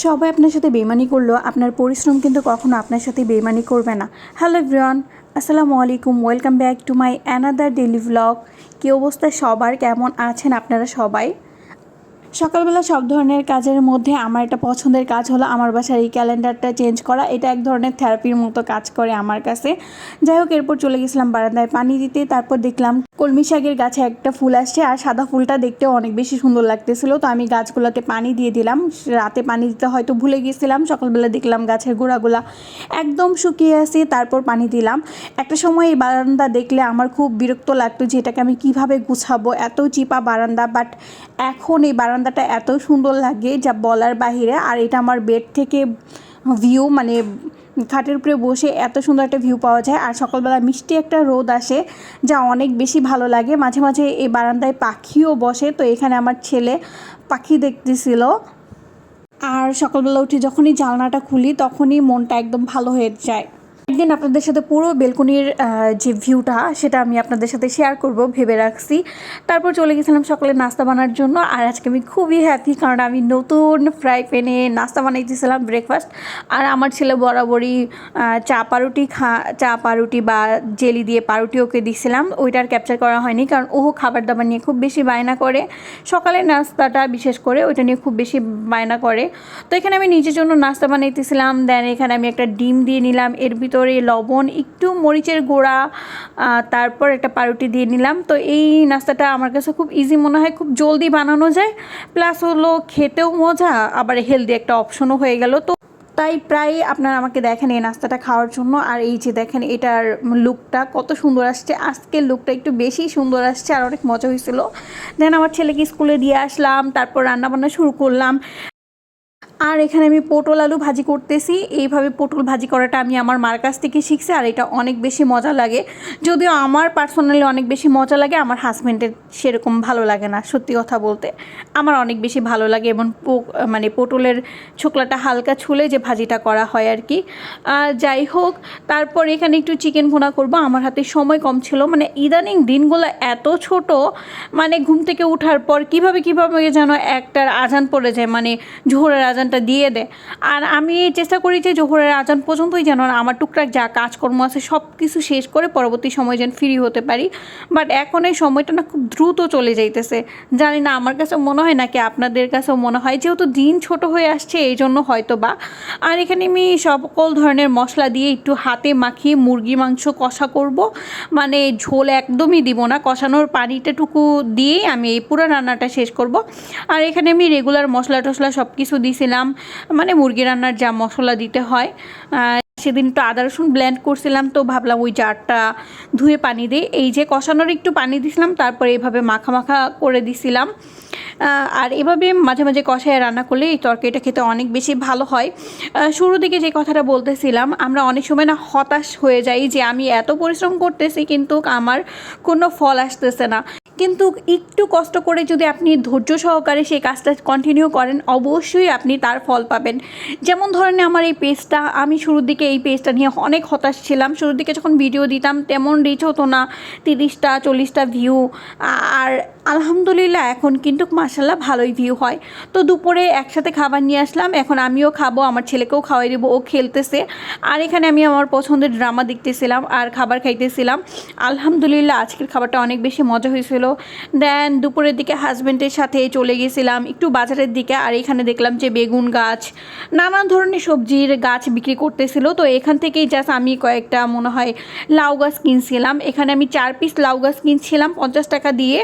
সবাই আপনার সাথে বেইমানি করলেও আপনার পরিশ্রম কিন্তু কখনো আপনার সাথে বেইমানি করবে না। হ্যালো এভরিওয়ান, আসসালামু আলাইকুম, welcome back to my another daily vlog. কী অবস্থা সবার, কেমন আছেন আপনারা সবাই? সকালবেলা সব ধরনের কাজের মধ্যে আমার একটা পছন্দের কাজ হলো আমার বাসার এই ক্যালেন্ডারটা চেঞ্জ করা। এটা এক ধরনের থেরাপির মতো কাজ করে আমার কাছে। যাই হোক, এরপর চলে গেছিলাম বারান্দায় পানি দিতে। তারপর দেখলাম কলমি শাকের গাছে একটা ফুল আসছে, আর সাদা ফুলটা দেখতেও অনেক বেশি সুন্দর লাগতেছিল। তো আমি গাছগুলোতে পানি দিয়ে দিলাম। রাতে পানি দিতে হয়তো ভুলে গেছিলাম, সকালবেলা দেখলাম গাছের গোড়াগুলা একদম শুকিয়ে আছে, তারপর পানি দিলাম। একটা সময় এই বারান্দা দেখলে আমার খুব বিরক্ত লাগতো যে এটাকে আমি কীভাবে গুছাবো, এত চিপা বারান্দা। বাট এখন এই বারান্দাটা এত সুন্দর লাগে যা বলার বাহিরে। আর এটা আমার বেড থেকে ভিউ, মানে খাটের উপরে বসে এত সুন্দর একটা ভিউ পাওয়া যায়। আর সকালবেলা মিষ্টি একটা রোদ আসে, যা অনেক বেশি ভালো লাগে। মাঝে মাঝে এই বারান্দায় পাখিও বসে, তো এখানে আমার ছেলে পাখি দেখতেছিল। আর সকালবেলা উঠে যখনই জানলাটা খুলি তখনই মনটা একদম ভালো হয়ে যায়। একদিন আপনাদের সাথে পুরো বেলকনির যে ভিউটা সেটা আমি আপনাদের সাথে শেয়ার করব ভেবে রাখছি। তারপর চলে গেছিলাম সকালে নাস্তা বানানোর জন্য। আর আজকে আমি খুবই হ্যাপি, কারণ আমি নতুন ফ্রাই প্যানে নাস্তা বানাইতেছিলাম ব্রেকফাস্ট। আর আমার ছেলে বরাবরই চা পাউরুটি বা জেলি দিয়ে পাউরুটি ওকে দিয়েছিলাম। ওইটার ক্যাপচার করা হয়নি, কারণ ও খাবার দাবার নিয়ে খুব বেশি বায়না করে। সকালের নাস্তাটা বিশেষ করে ওইটা নিয়ে খুব বেশি বায়না করে। তো এখানে আমি নিজের জন্য নাস্তা বানাইতেছিলাম। দেন এখানে আমি একটা ডিম দিয়ে নিলাম, এর ভিতরে লবণ, একটু মরিচের গুঁড়া, তারপর একটা পাউরুটি দিয়ে নিলাম। তো এই নাস্তাটা আমার কাছে খুব ইজি মনে হয়, খুব জলদি বানানো যায়, প্লাস হলো খেতেও মজা, আবার হেলদি একটা অপশনও হয়ে গেল। তো তাই প্রায় আপনারা আমাকে দেখেন এই নাস্তাটা খাওয়ার জন্য। আর এই যে দেখেন এটার লুকটা কত সুন্দর আসছে, আজকের লুকটা একটু বেশি সুন্দর আসছে, আর অনেক মজা হয়েছিল। দেন আমার ছেলেকে স্কুলে দিয়ে আসলাম, তারপর রান্নাবান্না শুরু করলাম। আর এখানে আমি পটল আলু ভাজি করতেছি। এইভাবে পটল ভাজি করাটা আমি আমার মার কাছ থেকে শিখছি, আর এটা অনেক বেশি মজা লাগে। যদিও আমার পার্সোনালি অনেক বেশি মজা লাগে, আমার হাজব্যান্ডের সেরকম ভালো লাগে না। সত্যি কথা বলতে আমার অনেক বেশি ভালো লাগে, এবং মানে পটলের ছোকলাটা হালকা ছুলে যে ভাজিটা করা হয় আর কি। যাই হোক, তারপর এখানে একটু চিকেন ভুনা করব। আমার হাতে সময় কম ছিল, মানে ইদানিং দিনগুলো এত ছোট, মানে ঘুম থেকে ওঠার পর কীভাবে যেন একটার আজান পড়ে যায়, মানে জোহরের আজানটা দিয়ে দেয়। আর আমি চেষ্টা করি যে জোহরের আজান পর্যন্তই যেন আমার টুকটাক যা কাজকর্ম আছে সব কিছু শেষ করে পরবর্তী সময় যেন ফ্রি হতে পারি। বাট এখন এই সময়টা না খুব দ্রুত চলে যাইতেছে। জানি না, আমার কাছে মনে হয় নাকি আপনাদের কাছেও মনে হয়, যেহেতু দিন ছোট হয়ে আসছে এই জন্য হয়তো বা। আর এখানে আমি সকল ধরনের মশলা দিয়ে একটু হাতে মাখিয়ে মুরগি মাংস কষা করব, মানে ঝোল একদমই দিব না, কষানোর পানিটাটুকু দিয়েই আমি এই পুরো রান্নাটা শেষ করব। আর এখানে আমি রেগুলার মশলা টশলা সব কিছু দিয়েছিলাম, মানে মুরগি রান্নার যা মশলা দিতে হয়। সেদিন একটু আদা রসুন ব্লেন্ড করছিলাম, তো ভাবলাম ওই জারটা ধুয়ে পানি দিই। এই যে কষানোর একটু পানি দিছিলাম, তারপরে এভাবে মাখা মাখা করে দিছিলাম। আর এভাবে মাঝে মাঝে কষায় রান্না করলে এই তরকারিটা খেতে অনেক বেশি ভালো হয়। শুরুর দিকে যে কথাটা বলতেছিলাম, আমরা অনেক সময় না হতাশ হয়ে যাই যে আমি এত পরিশ্রম করতেছি কিন্তু আমার কোনো ফল আসতেছে না। কিন্তু একটু কষ্ট করে যদি আপনি ধৈর্য সহকারে সেই কাজটা কন্টিনিউ করেন, অবশ্যই আপনি তার ফল পাবেন। যেমন ধরেন আমার এই পেজটা, আমি শুরুর দিকে এই পেজটা নিয়ে অনেক হতাশ ছিলাম। শুরুর দিকে যখন ভিডিও দিতাম তেমন রিচ হতো না, 30টা 40টা ভিউ। আর আলহামদুলিল্লাহ এখন কিন্তু মাশাল্লাহ ভালোই ভিউ হয়। তো দুপুরে একসাথে খাবার নিয়ে আসলাম, এখন আমিও খাবো, আমার ছেলেকেও খাওয়াই দেবো, ও খেলতেছে। আর এখানে আমি আমার পছন্দের ড্রামা দেখতেছিলাম আর খাবার খাইতেছিলাম। আলহামদুলিল্লাহ আজকের খাবারটা অনেক বেশি মজা হয়েছিল। দেন দুপুরের দিকে হাজব্যান্ডের সাথে চলে গেছিলাম একটু বাজারের দিকে। আর এখানে দেখলাম যে বেগুন গাছ, নানান ধরনের সবজির গাছ বিক্রি করতেছিল। তো এখান থেকেই জাস্ট আমি কয়েকটা মনে হয় লাউ গাছ কিনছিলাম। এখানে আমি 4 পিস লাউ গাছ কিনছিলাম 50 টাকা দিয়ে।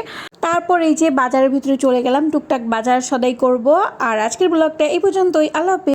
তারপর এই যে বাজারের ভিতরে চলে গেলাম, টুকটাক বাজার সদাই করব। আর আজকের ব্লগটা এই পর্যন্তই। আল্লাহ হাফেজ।